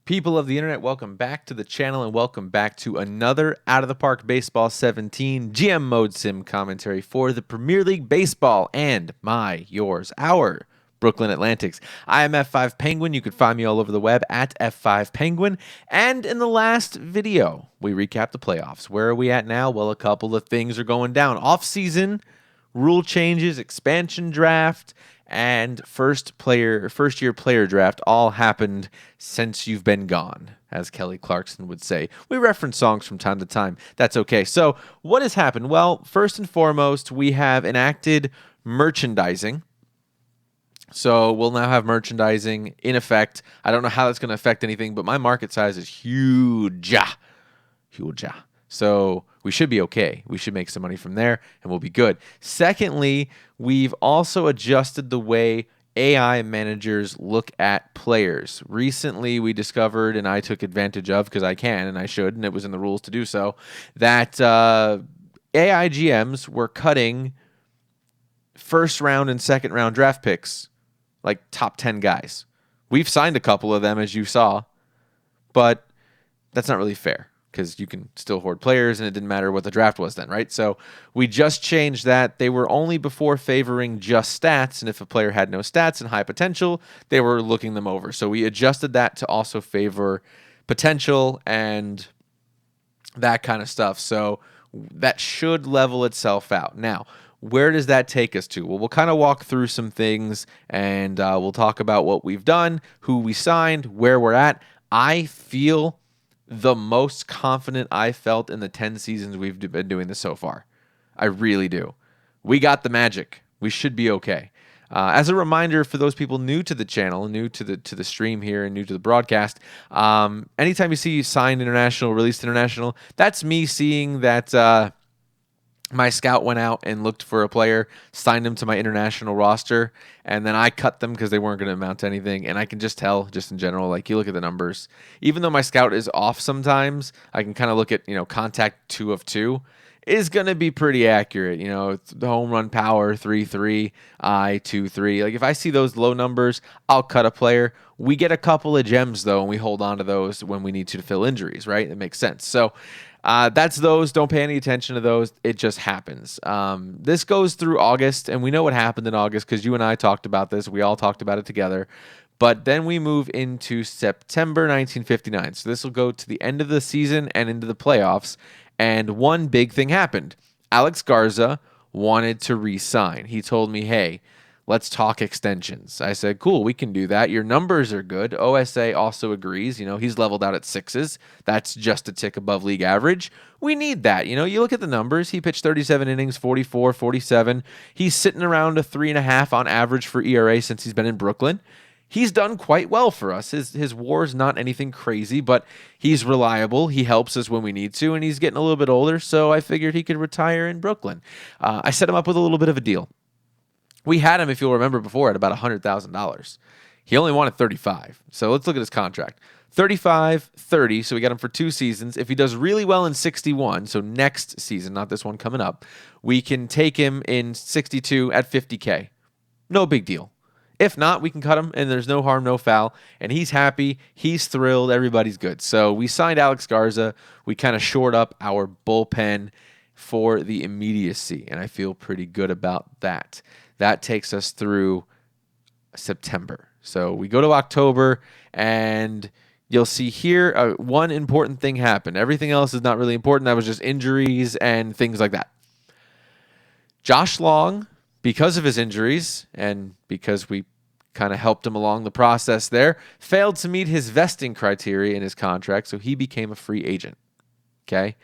People of the internet, welcome back to the channel and welcome back to another Out of the Park Baseball 17 GM Mode Sim commentary for the Premier League Baseball and our Brooklyn Atlantics. I am F5 Penguin. You can find me all over the web at F5 Penguin. And in the last video, we recapped the playoffs. Where are we at now? Well, a couple of things are going down. Off-season, rule changes, expansion draft, and first year player draft all happened since you've been gone, as Kelly Clarkson would say. We reference songs from time to time. That's okay. So what has happened? Well, first and foremost, we have enacted merchandising. So we'll now have merchandising in effect. I don't know how that's going to affect anything, but my market size is huge. Huge. So we should be okay. We should make some money from there, and we'll be good. Secondly, we've also adjusted the way AI managers look at players. Recently, we discovered, and I took advantage of because I can and I should, and it was in the rules to do so, that AI GMs were cutting first round and second round draft picks, like top 10 guys. We've signed a couple of them, as you saw, but that's not really fair because you can still hoard players and it didn't matter what the draft was then, right? So we just changed that. They were only before favoring just stats, and if a player had no stats and high potential, they were looking them over. So we adjusted that to also favor potential and that kind of stuff. So that should level itself out. Now, where does that take us to? Well, we'll kind of walk through some things, and we'll talk about what we've done, who we signed, where we're at. I feel the most confident I felt in the 10 seasons we've been doing this so far. I really do. We got the magic. We should be okay. As a reminder for those people new to the channel, new to the stream here, and new to the broadcast, anytime you see signed international, released international, that's me seeing that my scout went out and looked for a player, signed him to my international roster, and then I cut them because they weren't going to amount to anything. And I can just tell, just in general, like you look at the numbers, even though my scout is off sometimes, I can kind of look at, contact 2 of 2 is going to be pretty accurate. It's the home run power 3-3, I 2-3. Like if I see those low numbers, I'll cut a player. We get a couple of gems though, and we hold on to those when we need to fill injuries, right? It makes sense. So that's those. Don't pay any attention to those. It just happens. This goes through August, and we know what happened in August because you and I talked about this. We all talked about it together. But then we move into September 1959. So this will go to the end of the season and into the playoffs. And one big thing happened. Alex Garza wanted to re-sign. He told me, hey, let's talk extensions. I said, cool, we can do that. Your numbers are good. OSA also agrees. He's leveled out at 6s. That's just a tick above league average. We need that. You look at the numbers. He pitched 37 innings, 44, 47. He's sitting around a 3.5 on average for ERA since he's been in Brooklyn. He's done quite well for us. His WAR's not anything crazy, but he's reliable. He helps us when we need to, and he's getting a little bit older, so I figured he could retire in Brooklyn. I set him up with a little bit of a deal. We had him, if you'll remember before, at about $100,000. He only wanted 35. So let's look at his contract. 35, 30, so we got him for 2 seasons. If he does really well in 61, so next season, not this one coming up, we can take him in 62 at 50K. No big deal. If not, we can cut him, and there's no harm, no foul. And he's happy. He's thrilled. Everybody's good. So we signed Alex Garza. We kind of shored up our bullpen for the immediacy, and I feel pretty good about that. That takes us through September. So we go to October, and you'll see here one important thing happened. Everything else is not really important. That was just injuries and things like that. Josh Long, because of his injuries and because we kind of helped him along the process there, failed to meet his vesting criteria in his contract, so he became a free agent. Okay?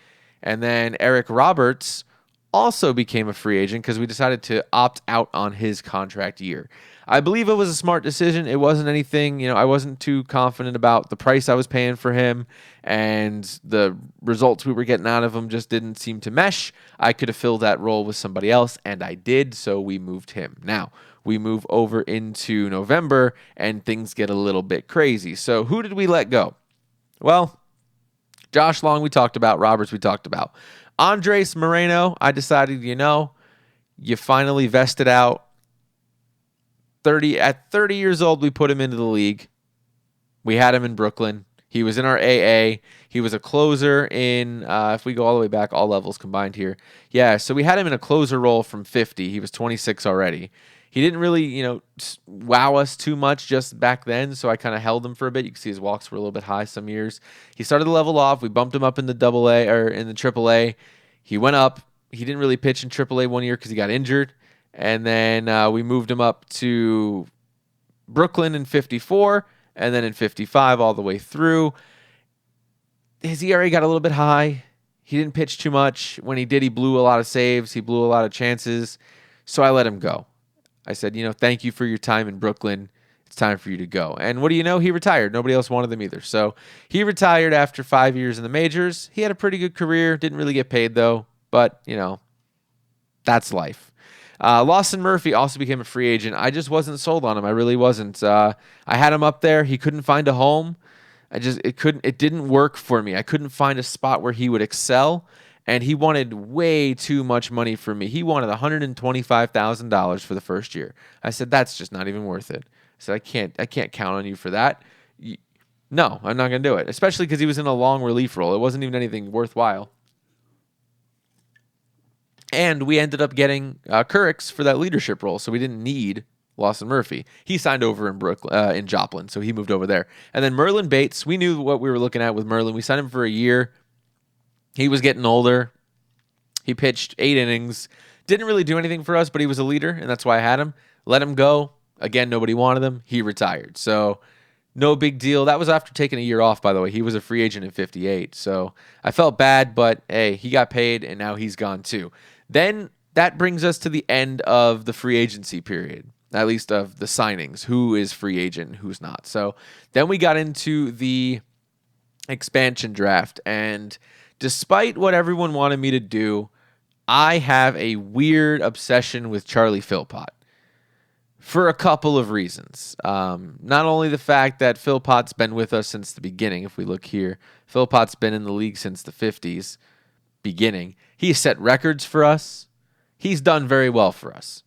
And then Eric Roberts also became a free agent because we decided to opt out on his contract year. I believe it was a smart decision. It wasn't anything, I wasn't too confident about the price I was paying for him, and the results we were getting out of him just didn't seem to mesh. I could have filled that role with somebody else, and I did, so we moved him. Now, we move over into November, and things get a little bit crazy. So who did we let go? Well, Josh Long we talked about, Roberts we talked about. Andres Moreno, I decided, you finally vested out. At 30 years old, we put him into the league. We had him in Brooklyn. He was in our AA. He was a closer in, if we go all the way back, all levels combined here. Yeah, so we had him in a closer role from 50. He was 26 already. He didn't really, wow us too much just back then, so I kind of held him for a bit. You can see his walks were a little bit high some years. He started to level off. We bumped him up in the double A or in the triple A. He went up. He didn't really pitch in triple A one year because he got injured. And then we moved him up to Brooklyn in 54, and then in 55 all the way through. His ERA got a little bit high. He didn't pitch too much. When he did, he blew a lot of saves. He blew a lot of chances. So I let him go. I said, thank you for your time in Brooklyn. It's time for you to go. And what do you know? He retired. Nobody else wanted him either. So he retired after 5 years in the majors. He had a pretty good career. Didn't really get paid, though. But, that's life. Lawson Murphy also became a free agent. I just wasn't sold on him. I really wasn't. I had him up there. He couldn't find a home. It didn't work for me. I couldn't find a spot where he would excel, and he wanted way too much money from me. He wanted $125,000 for the first year. I said, that's just not even worth it. I said, I can't count on you for that. No, I'm not going to do it, especially because he was in a long relief role. It wasn't even anything worthwhile. And we ended up getting Kurix for that leadership role, so we didn't need Lawson Murphy. He signed over in in Joplin, so he moved over there. And then Merlin Bates, we knew what we were looking at with Merlin. We signed him for a year. He was getting older. He pitched 8 innings. Didn't really do anything for us, but he was a leader, and that's why I had him. Let him go. Again, nobody wanted him. He retired. So no big deal. That was after taking a year off, by the way. He was a free agent in 58. So I felt bad, but hey, he got paid, and now he's gone too. Then that brings us to the end of the free agency period, at least of the signings. Who is free agent, who's not. So then we got into the expansion draft, and despite what everyone wanted me to do, I have a weird obsession with Charlie Philpott for a couple of reasons. Not only the fact that Philpott's been with us since the beginning. If we look here, Philpott's been in the league since the 50s beginning. He's set records for us. He's done very well for us.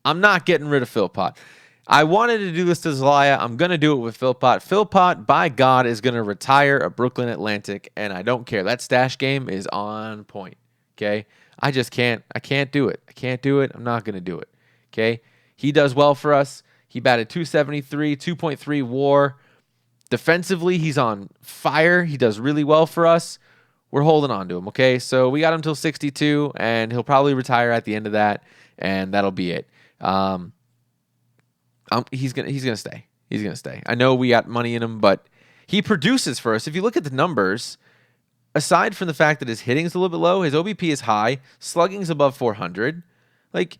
I'm not getting rid of Philpott. I wanted to do this to Zelaya. I'm going to do it with Philpott. Philpott, by God, is going to retire a Brooklyn Atlantic, and I don't care. That stash game is on point, okay? I can't do it. I can't do it. I'm not going to do it, okay? He does well for us. He batted .273, 2.3 WAR. Defensively, he's on fire. He does really well for us. We're holding on to him, okay? So we got him till 62, and he'll probably retire at the end of that, and that'll be it. He's gonna stay. He's gonna stay. I know we got money in him, but he produces for us. If you look at the numbers, aside from the fact that his hitting's a little bit low, his OBP is high, slugging's above 400. Like,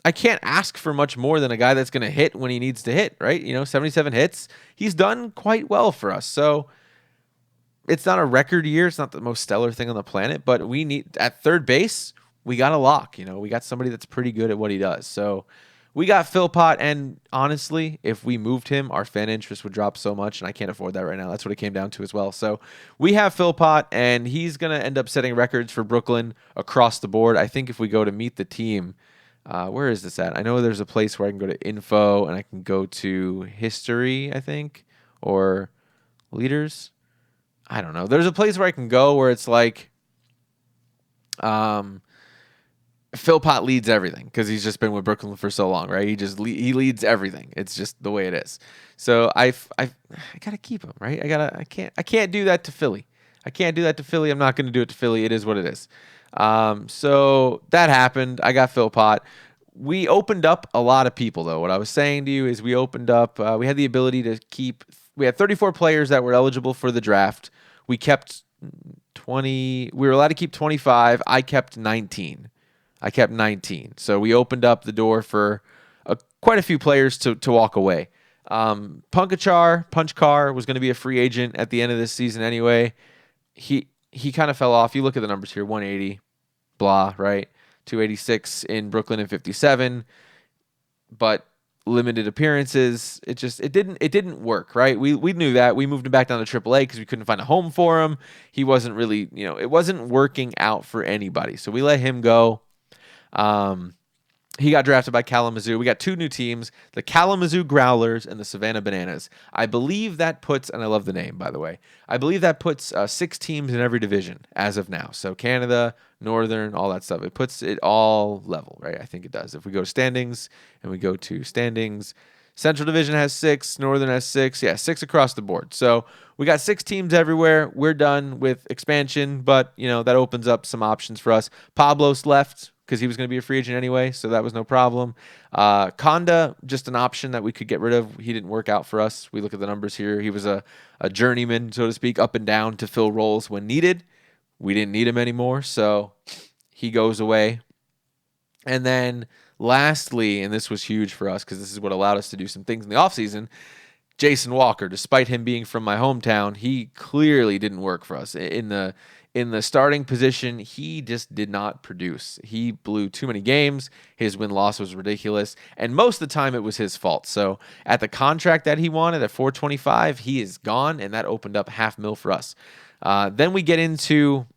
I can't ask for much more than a guy that's gonna hit when he needs to hit, right? 77 hits. He's done quite well for us. So it's not a record year. It's not the most stellar thing on the planet, but we need at third base. We got a lock. We got somebody that's pretty good at what he does. So we got Philpott, and honestly, if we moved him, our fan interest would drop so much, and I can't afford that right now. That's what it came down to as well. So we have Philpott, and he's going to end up setting records for Brooklyn across the board. I think if we go to meet the team, where is this at? I know there's a place where I can go to info, and I can go to history, I think, or leaders. I don't know. There's a place where I can go where it's like Philpott leads everything because he's just been with Brooklyn for so long, right? He leads everything. It's just the way it is. So I gotta keep him, right? I can't do that to Philly. I can't do that to Philly. I'm not going to do it to Philly. It is what it is. So that happened. I got Philpott. We opened up a lot of people, though. What I was saying to you is we opened up. We had the ability to keep. We had 34 players that were eligible for the draft. We kept 20. We were allowed to keep 25. I kept 19. So we opened up the door for quite a few players to walk away. Punch Car was going to be a free agent at the end of this season anyway. He kind of fell off. You look at the numbers here, 180, blah, right? 286 in Brooklyn in 57, but limited appearances. It didn't work, right? We knew that. We moved him back down to AAA because we couldn't find a home for him. He wasn't really, it wasn't working out for anybody. So we let him go. He got drafted by Kalamazoo. We got two new teams, the Kalamazoo Growlers and the Savannah Bananas. I believe that puts, and I love the name, by the way, I believe that puts 6 teams in every division as of now. So Canada, Northern, all that stuff. It puts it all level, right? I think it does. If we go to standings and we go to standings, Central Division has 6, Northern has 6. Yeah, 6 across the board. So we got 6 teams everywhere. We're done with expansion, but, that opens up some options for us. Pablos left because he was going to be a free agent anyway, so that was no problem. Conda, just an option that we could get rid of. He didn't work out for us. We look at the numbers here. He was a journeyman, so to speak, up and down to fill roles when needed. We didn't need him anymore, so he goes away. And then lastly, and this was huge for us because this is what allowed us to do some things in the offseason, Jason Walker, despite him being from my hometown, he clearly didn't work for us. In the starting position, he just did not produce. He blew too many games. His win-loss was ridiculous. And most of the time, it was his fault. So at the contract that he wanted at $425, he is gone, and that opened up $500,000 for us. Then we get into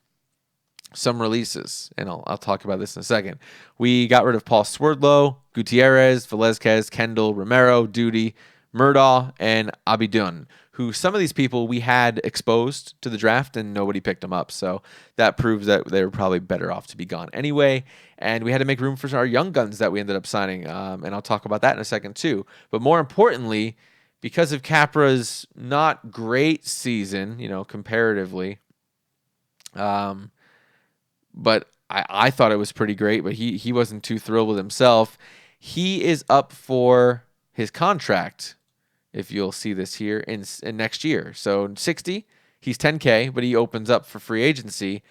some releases, and I'll talk about this in a second. We got rid of Paul Swerdlow, Gutierrez, Velezquez, Kendall, Romero, Duty, Murdaugh, and Abidun, who some of these people we had exposed to the draft and nobody picked them up. So that proves that they were probably better off to be gone anyway. And we had to make room for our young guns that we ended up signing. And I'll talk about that in a second too. But more importantly, because of Capra's not great season, comparatively, but I thought it was pretty great, but he wasn't too thrilled with himself. He is up for his contract, if you'll see this here, in next year. So 60, he's $10K, but he opens up for free agency.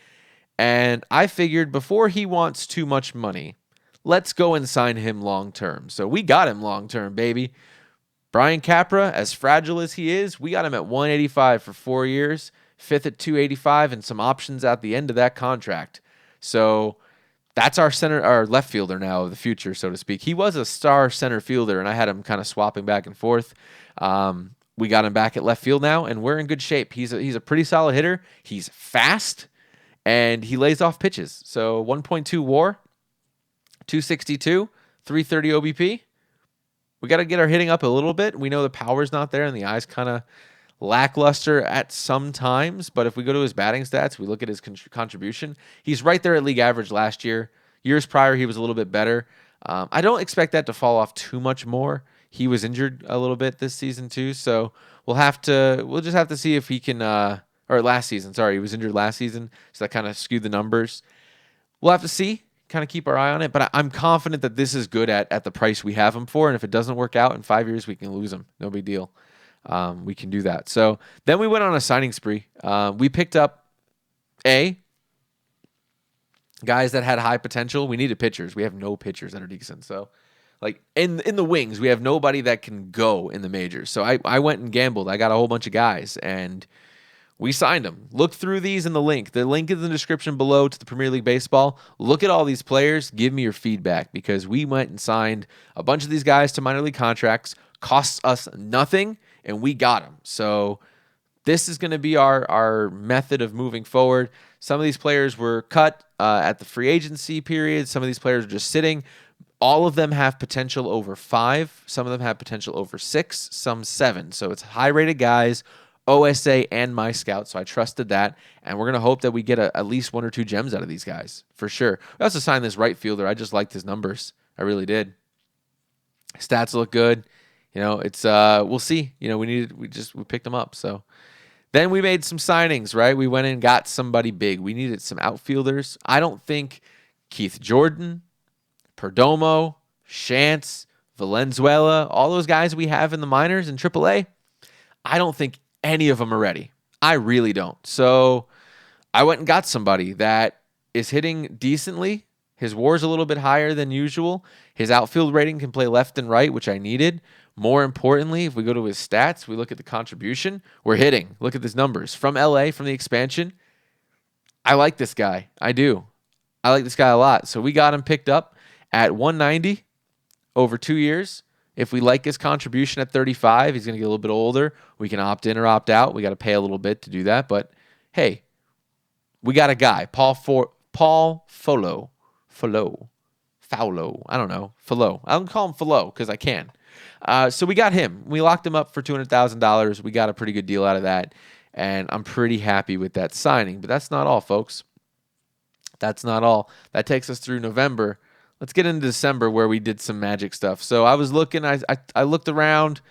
And I figured before he wants too much money, let's go and sign him long-term. So we got him long-term, baby. Brian Capra, as fragile as he is, we got him at $185 for 4 years, 5th at $285, and some options at the end of that contract. So that's our left fielder now of the future, so to speak. He was a star center fielder, and I had him kind of swapping back and forth. We got him back at left field now, and we're in good shape. He's a pretty solid hitter. He's fast, and he lays off pitches. So 1.2 WAR, 262, 330 OBP. We got to get our hitting up a little bit. We know the power's not there, and the eye's kind of lackluster at some times, but if we go to his batting stats, we look at his contribution, he's right there at league average last year. Years prior, he was a little bit better. I don't expect that to fall off too much more. He was injured a little bit this season too, so we'll just have to see if he can, or last season, sorry, he was injured last season, so that kind of skewed the numbers. We'll have to see, kind of keep our eye on it, but I'm confident that this is good at the price we have him for, and if it doesn't work out in 5 years, we can lose him. No big deal. We can do that. So then we went on a signing spree. We picked up guys that had high potential. We needed pitchers. We have no pitchers that are decent. So like in the wings, we have nobody that can go in the majors. So I went and gambled. I got a whole bunch of guys and we signed them. Look through these in the link. The link is in the description below to the Premier League Baseball. Look at all these players. Give me your feedback because we went and signed a bunch of these guys to minor league contracts. Costs us nothing. And we got them. So this is going to be our method of moving forward. Some of these players were cut at the free agency period. Some of these players are just sitting. All of them have potential over 5. Some of them have potential over 6, some 7. So it's high-rated guys, OSA and My Scout. So I trusted that. And we're going to hope that we get at least 1 or 2 gems out of these guys, for sure. We also signed this right fielder. I just liked his numbers. I really did. Stats look good. It's we'll see. We picked them up. So then we made some signings, right? We went and got somebody big. We needed some outfielders. I don't think Keith Jordan, Perdomo, Shantz, Valenzuela, all those guys we have in the minors in AAA, I don't think any of them are ready. I really don't. So I went and got somebody that is hitting decently. His WAR's a little bit higher than usual. His outfield rating can play left and right, which I needed. More importantly, if we go to his stats, we look at the contribution, we're hitting. Look at his numbers. From LA, from the expansion, I like this guy. I do. I like this guy a lot. So we got him picked up at 190 over 2 years. If we like his contribution at 35, he's going to get a little bit older. We can opt in or opt out. We got to pay a little bit to do that. But, hey, we got a guy, Paul Folo. Faulo. I don't know. Falo. I'll call him Falo because I can. So we got him. We locked him up for $200,000. We got a pretty good deal out of that. And I'm pretty happy with that signing. But that's not all, folks. That's not all. That takes us through November. Let's get into December where we did some magic stuff. So I was looking, I looked around.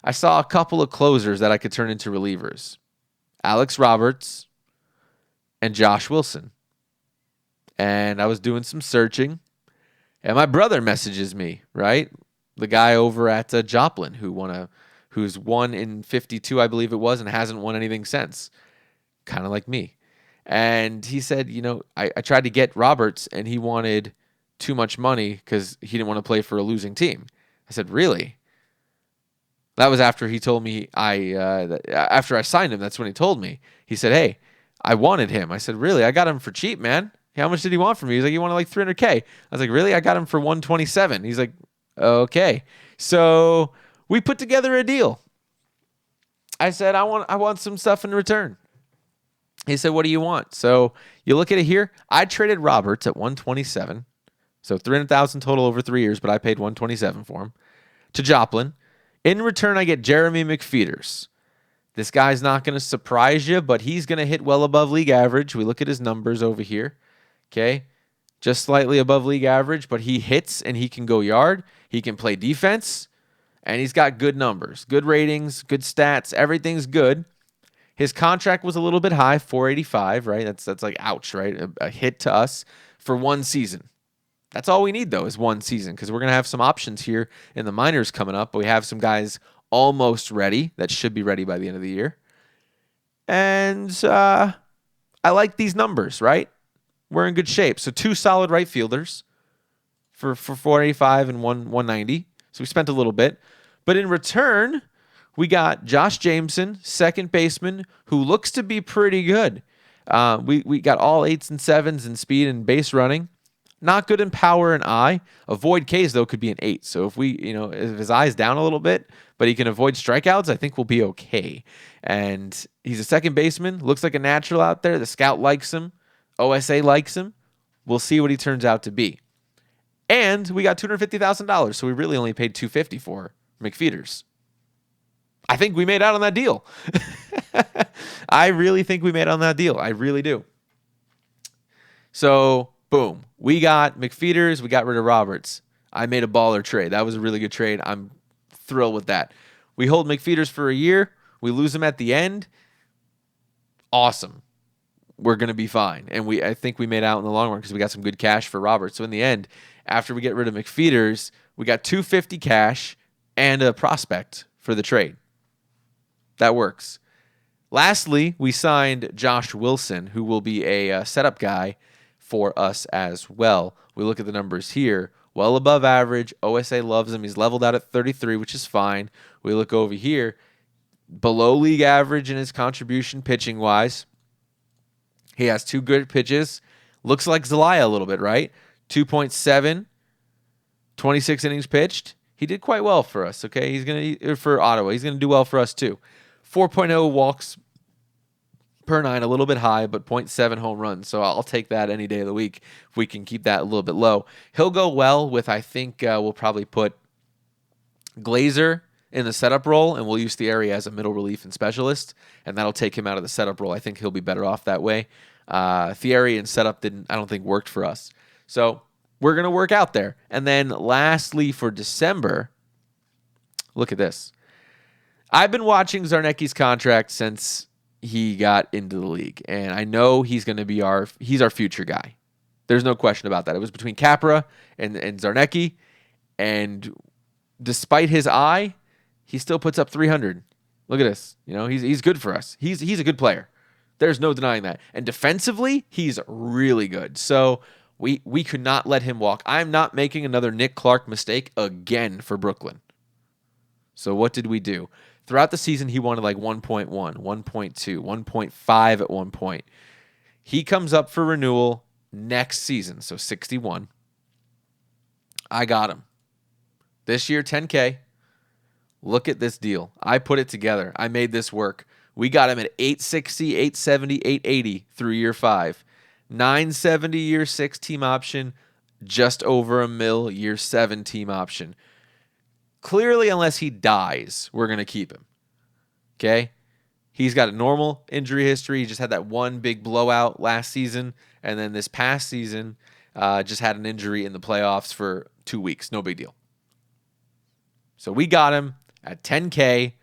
I saw a couple of closers that I could turn into relievers. Alex Roberts and Josh Wilson. And I was doing some searching. And my brother messages me, right? The guy over at Joplin who's won in 52, I believe it was, and hasn't won anything since. Kind of like me. And he said, I tried to get Roberts, and he wanted too much money because he didn't want to play for a losing team. I said, really? That was after he told me after I signed him, that's when he told me. He said, hey, I wanted him. I said, really? I got him for cheap, man. How much did he want from me? He's like, he wanted like $300K. I was like, really? I got him for $127. He's like, okay. So we put together a deal. I said, I want some stuff in return. He said, what do you want? So you look at it here. I traded Roberts at $127. So $300,000 total over 3 years, but I paid $127 for him. To Joplin. In return, I get Jeremy McFeeters. This guy's not going to surprise you, but he's going to hit well above league average. We look at his numbers over here. Okay, just slightly above league average, but he hits and he can go yard. He can play defense, and he's got good numbers, good ratings, good stats. Everything's good. His contract was a little bit high, $485, right? That's like ouch, right? A hit to us for one season. That's all we need, though, is one season because we're going to have some options here in the minors coming up. We have some guys almost ready that should be ready by the end of the year. And I like these numbers, right? We're in good shape. So 2 solid right fielders for $485 and 190. So we spent a little bit. But in return, we got Josh Jameson, second baseman, who looks to be pretty good. We got all 8s and 7s in speed and base running. Not good in power and eye. Avoid Ks, though, could be an 8. So if his eye's down a little bit, but he can avoid strikeouts, I think we'll be okay. And he's a second baseman. Looks like a natural out there. The scout likes him. OSA likes him. We'll see what he turns out to be. And we got $250,000, so we really only paid $250 for McFeeters. I think we made out on that deal. I really think we made out on that deal. I really do. So, boom. We got McFeeters. We got rid of Roberts. I made a baller trade. That was a really good trade. I'm thrilled with that. We hold McFeeters for a year. We lose him at the end. Awesome. We're going to be fine. And I think we made out in the long run because we got some good cash for Roberts. So in the end, after we get rid of McFeeters, we got $250 cash and a prospect for the trade. That works. Lastly, we signed Josh Wilson, who will be a setup guy for us as well. We look at the numbers here. Well above average. OSA loves him. He's leveled out at 33, which is fine. We look over here. Below league average in his contribution pitching-wise. He has 2 good pitches. Looks like Zelaya a little bit, right? 2.7, 26 innings pitched. He did quite well for us, okay? He's going to, for Ottawa, he's going to do well for us too. 4.0 walks per 9, a little bit high, but 0.7 home runs. So I'll take that any day of the week if we can keep that a little bit low. He'll go well with, I think we'll probably put Glazer in the setup role, and we'll use Thierry as a middle relief and specialist, and that'll take him out of the setup role. I think he'll be better off that way. Thierry and setup I don't think worked for us. So we're going to work out there. And then lastly for December, look at this. I've been watching Zarnecki's contract since he got into the league, and I know he's going to be he's our future guy. There's no question about that. It was between Capra and Zarnecki, and despite his eye, he still puts up 300. Look at this. He's good for us. He's a good player. There's no denying that. And defensively, he's really good. So we could not let him walk. I'm not making another Nick Clark mistake again for Brooklyn. So what did we do? Throughout the season, he wanted like 1.1, 1.2, 1.5 at one point. He comes up for renewal next season, so 61. I got him. This year, 10K. Look at this deal. I put it together. I made this work. We got him at 860, 870, 880 through year 5. 970 year 6 team option, just over $1 million, year 7 team option. Clearly, unless he dies, we're going to keep him. Okay? He's got a normal injury history. He just had that one big blowout last season. And then this past season, just had an injury in the playoffs for 2 weeks. No big deal. So we got him at $10K,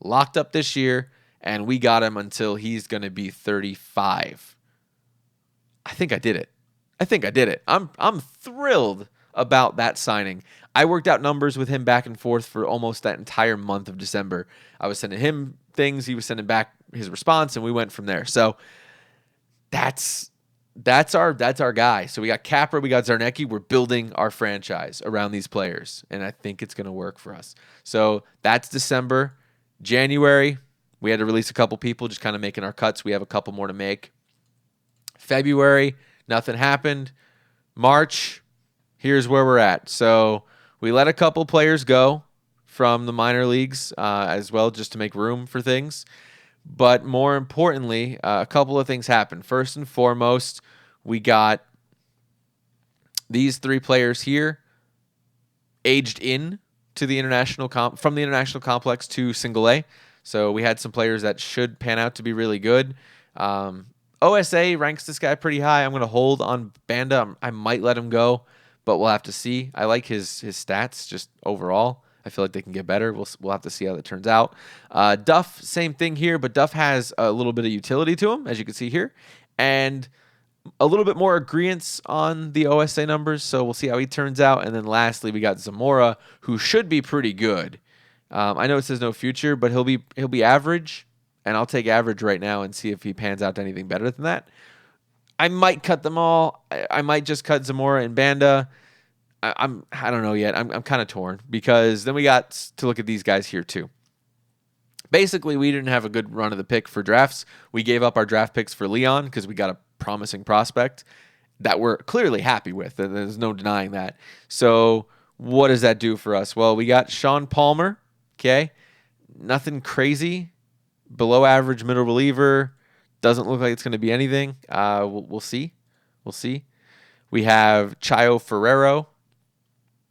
locked up this year, and we got him until he's going to be 35. I think I did it. I'm thrilled about that signing. I worked out numbers with him back and forth for almost that entire month of December. I was sending him things, he was sending back his response, and we went from there. So that's our guy. So we got Capra, we got Zarnecki. We're building our franchise around these players, and I think it's going to work for us. So that's December. January, we had to release a couple people, just kind of making our cuts. We have a couple more to make. February, nothing happened. March, here's where we're at. So we let a couple players go from the minor leagues as well, just to make room for things. But more importantly, a couple of things happened. First and foremost, we got these 3 players here aged in to the from the international complex to single A. So we had some players that should pan out to be really good. OSA ranks this guy pretty high. I'm going to hold on Banda. I might let him go, but we'll have to see. I like his stats just overall. I feel like they can get better. We'll have to see how that turns out. Duff, same thing here, but Duff has a little bit of utility to him, as you can see here, and a little bit more agreeance on the OSA numbers, so we'll see how he turns out. And then lastly, we got Zamora, who should be pretty good. I know it says no future, but he'll be average, and I'll take average right now and see if he pans out to anything better than that. I might cut them all. I might just cut Zamora and Banda. I don't know yet. I'm kind of torn because then we got to look at these guys here too. Basically, we didn't have a good run of the pick for drafts. We gave up our draft picks for Leon because we got a promising prospect that we're clearly happy with, and there's no denying that. So what does that do for us? Well, we got Sean Palmer. Okay, nothing crazy. Below average middle reliever. Doesn't look like it's going to be anything. We'll see. We'll see. We have Chayo Ferrero.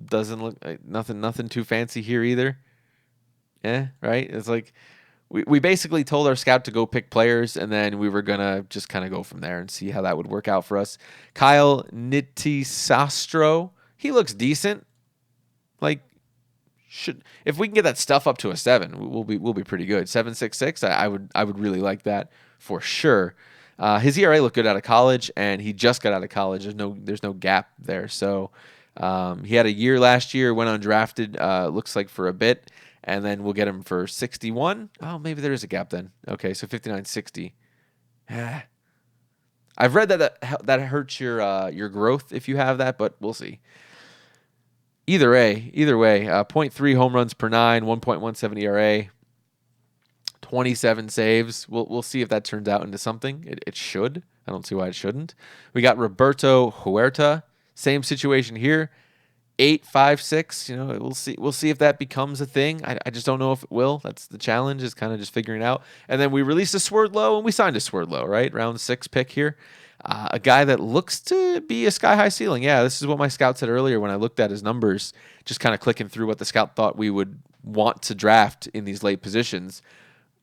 Doesn't look like nothing too fancy here either. Yeah, right? It's like we basically told our scout to go pick players, and then we were going to just kind of go from there and see how that would work out for us. Kyle Nitisastro. He looks decent. Like, if we can get that stuff up to a 7, we'll be pretty good. 7.66, I would really like that for sure. His ERA looked good out of college, and he just got out of college. There's no gap there. So he had a year last year, went undrafted. Looks like for a bit, and then we'll get him for 61. Oh, maybe there is a gap then. Okay, so 59.60. I've read that hurts your growth if you have that, but we'll see. Either way, 0.3 home runs per 9, 1.17 ERA, 27 saves. We'll see if that turns out into something. It should. I don't see why it shouldn't. We got Roberto Huerta. Same situation here. 8.56. You know, we'll see if that becomes a thing. I just don't know if it will. That's the challenge, is kind of just figuring it out. And then we released a Swerdlow, and we signed a Swerdlow, right? Round 6 pick here. A guy that looks to be a sky-high ceiling. Yeah, this is what my scout said earlier when I looked at his numbers, just kind of clicking through what the scout thought we would want to draft in these late positions.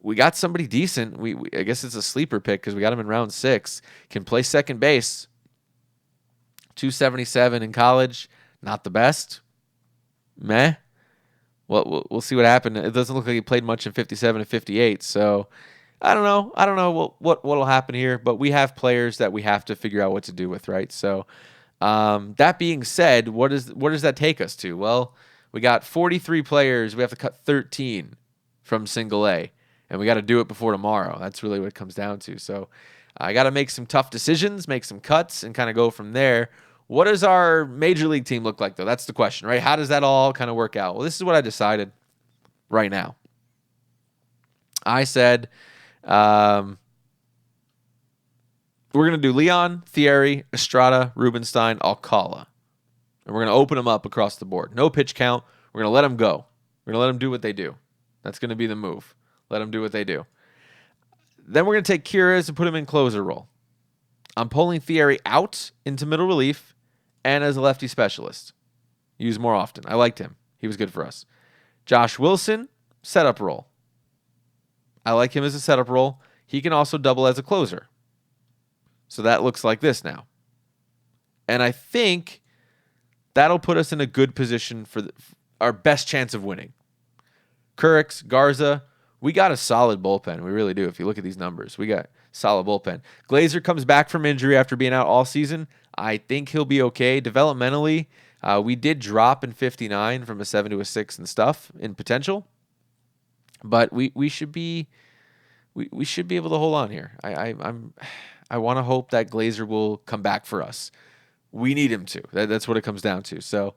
We got somebody decent. I guess it's a sleeper pick because we got him in round 6. Can play second base. 277 in college. Not the best. Meh. Well, we'll see what happened. It doesn't look like he played much in 57 and 58, so I don't know what'll happen here, but we have players that we have to figure out what to do with, right? So that being said, what does that take us to? Well, we got 43 players. We have to cut 13 from single A, and we got to do it before tomorrow. That's really what it comes down to. So I got to make some tough decisions, make some cuts, and kind of go from there. What does our major league team look like, though? That's the question, right? How does that all kind of work out? Well, this is what I decided right now. I said, we're going to do Leon, Thierry, Estrada, Rubenstein, Alcala. And we're going to open them up across the board. No pitch count. We're going to let them go. We're going to let them do what they do. That's going to be the move. Let them do what they do. Then we're going to take Kyrgios and put him in closer role. I'm pulling Thierry out into middle relief and as a lefty specialist. Use more often. I liked him. He was good for us. Josh Wilson, setup role. I like him as a setup role. He can also double as a closer. So that looks like this now. And I think that'll put us in a good position for our best chance of winning. Kurix, Garza, we got a solid bullpen. We really do. If you look at these numbers, we got solid bullpen. Glazer comes back from injury after being out all season. I think he'll be okay. Developmentally, we did drop in 59 from a 7 to a 6 and stuff in potential. But we should be able to hold on here. I want to hope that Glazer will come back for us. We need him to. That's what it comes down to. So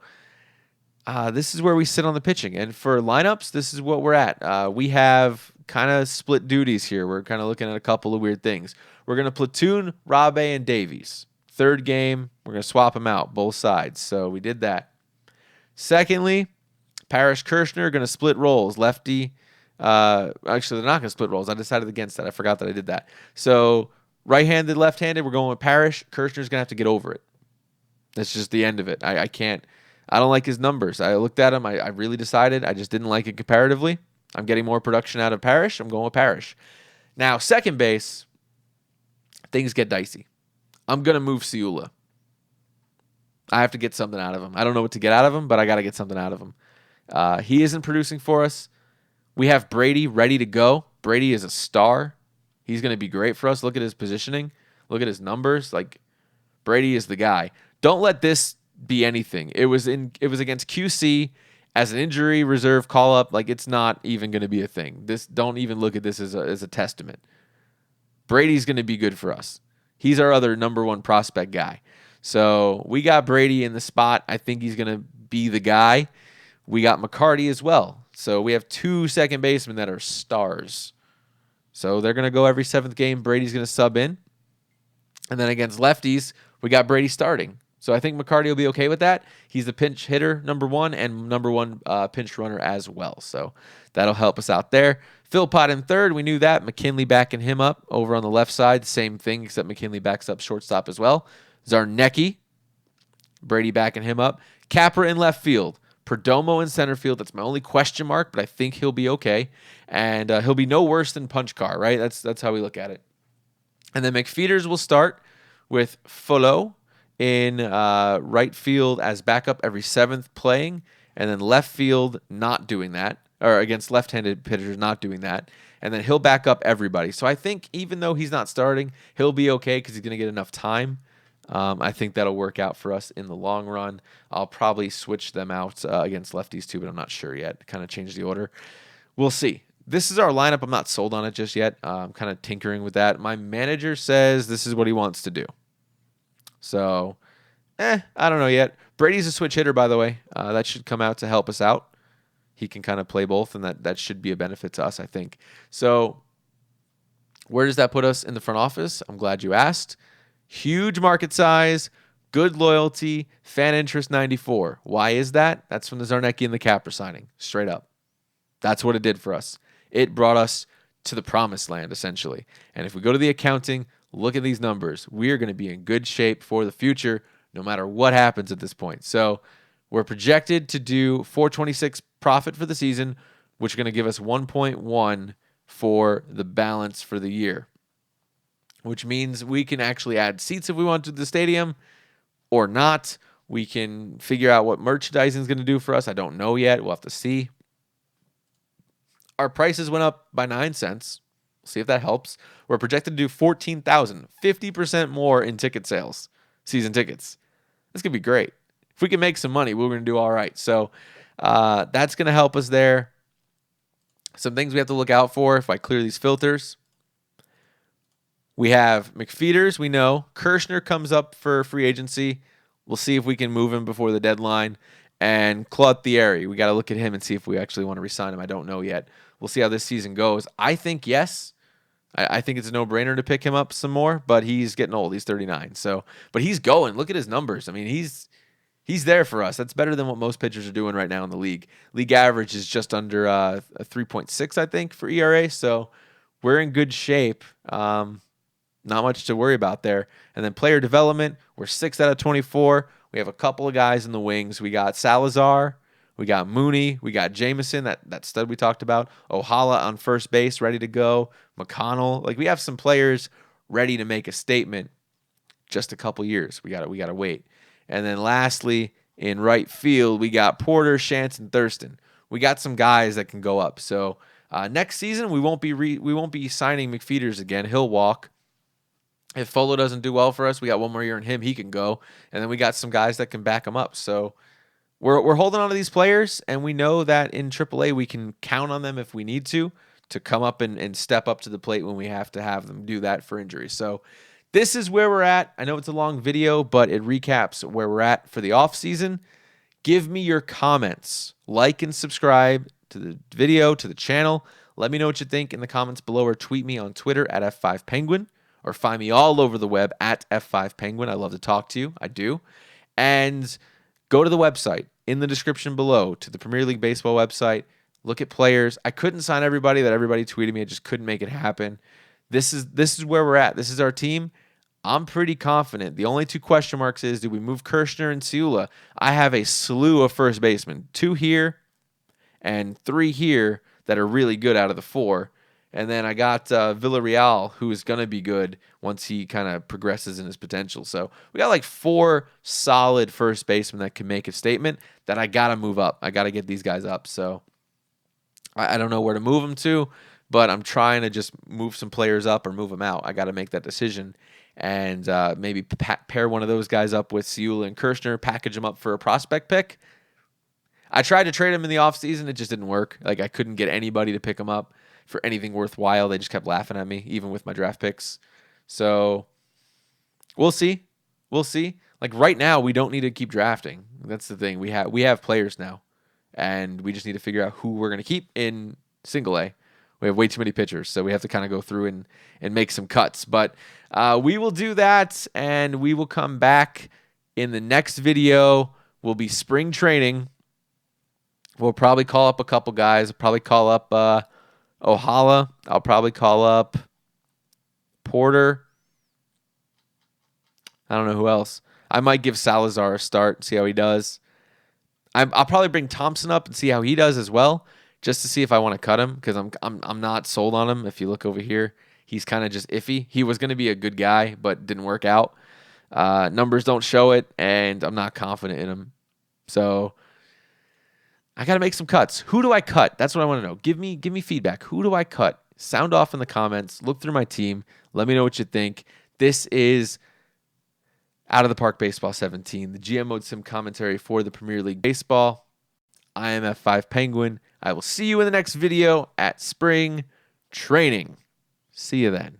this is where we sit on the pitching. And for lineups, this is what we're at. We have kind of split duties here. We're kind of looking at a couple of weird things. We're going to platoon Rabe and Davies. Third game, we're going to swap them out, both sides. So we did that. Secondly, Parrish Kirshner are going to split roles. Lefty. Actually, they're not going to split roles. I decided against that. I forgot that I did that. So right-handed, left-handed, we're going with Parrish. Kirshner's going to have to get over it. That's just the end of it. I can't. I don't like his numbers. I looked at him. I really decided. I just didn't like it comparatively. I'm getting more production out of Parrish. I'm going with Parrish. Now, second base, things get dicey. I'm going to move Ciula. I have to get something out of him. I don't know what to get out of him, but I got to get something out of him. He isn't producing for us. We have Brady ready to go. Brady is a star. He's going to be great for us. Look at his positioning. Look at his numbers. Like, Brady is the guy. Don't let this be anything. It was against QC as an injury reserve call up. Like, it's not even going to be a thing. Don't even look at this as a testament. Brady's going to be good for us. He's our other number one prospect guy. So we got Brady in the spot. I think he's going to be the guy. We got McCarty as well. So we have 2 second basemen that are stars. So they're going to go every 7th game. Brady's going to sub in. And then against lefties, we got Brady starting. So I think McCarty will be okay with that. He's the pinch hitter, number 1, and number 1 pinch runner as well. So that'll help us out there. Philpott in third. We knew that. McKinley backing him up over on the left side. Same thing, except McKinley backs up shortstop as well. Zarnecki. Brady backing him up. Capra in left field. Perdomo in center field. That's my only question mark, but I think he'll be okay. And he'll be no worse than Punch Car, right? That's how we look at it. And then McFeeters will start with Fullo in right field as backup every 7th playing, and then left field not doing that, or against left-handed pitchers not doing that, and then he'll back up everybody. So I think even though he's not starting, he'll be okay because he's going to get enough time. I think that'll work out for us in the long run. I'll probably switch them out against lefties too, but I'm not sure yet. Kind of change the order. We'll see. This is our lineup. I'm not sold on it just yet. I'm kind of tinkering with that. My manager says this is what he wants to do. So, I don't know yet. Brady's a switch hitter, by the way. That should come out to help us out. He can kind of play both, and that should be a benefit to us, I think. So, where does that put us in the front office? I'm glad you asked. Huge market size, good loyalty, fan interest 94. Why is that? That's from the Zarnecki and the Capra signing, straight up. That's what it did for us. It brought us to the promised land, essentially. And if we go to the accounting, look at these numbers. We are going to be in good shape for the future, no matter what happens at this point. So we're projected to do 426 profit for the season, which is going to give us 1.1 for the balance for the year, which means we can actually add seats if we want to the stadium or not. We can figure out what merchandising is going to do for us. I don't know yet. We'll have to see. Our prices went up by 9 cents. We'll see if that helps. We're projected to do 14,000, 50% more in ticket sales, season tickets. This could be great. If we can make some money, we're going to do all right. So that's going to help us there. Some things we have to look out for if I clear these filters. We have McFeeters, we know. Kirshner comes up for free agency. We'll see if we can move him before the deadline. And Claude Thierry, we got to look at him and see if we actually want to resign him. I don't know yet. We'll see how this season goes. I think yes. I think it's a no-brainer to pick him up some more, but he's getting old. He's 39. So, but he's going. Look at his numbers. I mean, he's there for us. That's better than what most pitchers are doing right now in the league. League average is just under a 3.6, I think, for ERA. So we're in good shape. Not much to worry about there. And then player development, we're 6 out of 24. We have a couple of guys in the wings. We got Salazar, we got Mooney, we got Jameson, that stud we talked about. Ohala on first base, ready to go. McConnell. Like, we have some players ready to make a statement. Just a couple years. We gotta wait. And then lastly, in right field, we got Porter, Shantz, and Thurston. We got some guys that can go up. So next season, we won't be signing McFeeters again. He'll walk. If Folo doesn't do well for us, we got one more year in him. He can go, and then we got some guys that can back him up. So we're holding on to these players, and we know that in AAA we can count on them if we need to come up and step up to the plate when we have to have them do that for injuries. So this is where we're at. I know it's a long video, but it recaps where we're at for the offseason. Give me your comments. Like and subscribe to the video, to the channel. Let me know what you think in the comments below, or tweet me on Twitter at F5Penguin, or find me all over the web at F5Penguin. I love to talk to you. I do. And go to the website in the description below, to the Premier League Baseball website. Look at players. I couldn't sign everybody that everybody tweeted me. I just couldn't make it happen. This is where we're at. This is our team. I'm pretty confident. The only two question marks is, do we move Kirshner and Ciula? I have a slew of first basemen, 2 here and 3 here that are really good out of the 4. And then I got Villarreal, who is going to be good once he kind of progresses in his potential. So we got like 4 solid first basemen that can make a statement that I got to move up. I got to get these guys up. So I don't know where to move them to, but I'm trying to just move some players up or move them out. I got to make that decision. And maybe pair one of those guys up with Ciula and Kirshner, package them up for a prospect pick. I tried to trade them in the offseason. It just didn't work. Like, I couldn't get anybody to pick them up for anything worthwhile. They just kept laughing at me, even with my draft picks. So we'll see. We'll see. Like, right now, we don't need to keep drafting. That's the thing. We have players now, and we just need to figure out who we're going to keep in single A. We have way too many pitchers, so we have to kind of go through and make some cuts. But we will do that, and we will come back in the next video. Will be spring training. We'll probably call up a couple guys. I'll probably call up Ohala. I'll probably call up Porter. I don't know who else. I might give Salazar a start, see how he does. I'll probably bring Thompson up and see how he does as well, just to see if I want to cut him, because I'm not sold on him. If you look over here, he's kind of just iffy. He was going to be a good guy, but didn't work out. Numbers don't show it, and I'm not confident in him. So I got to make some cuts. Who do I cut? That's what I want to know. Give me feedback. Who do I cut? Sound off in the comments. Look through my team. Let me know what you think. This is Out of the Park Baseball 17, the GM Mode Sim commentary for the Premier League Baseball. I am F5Penguin. I will see you in the next video at spring training. See you then.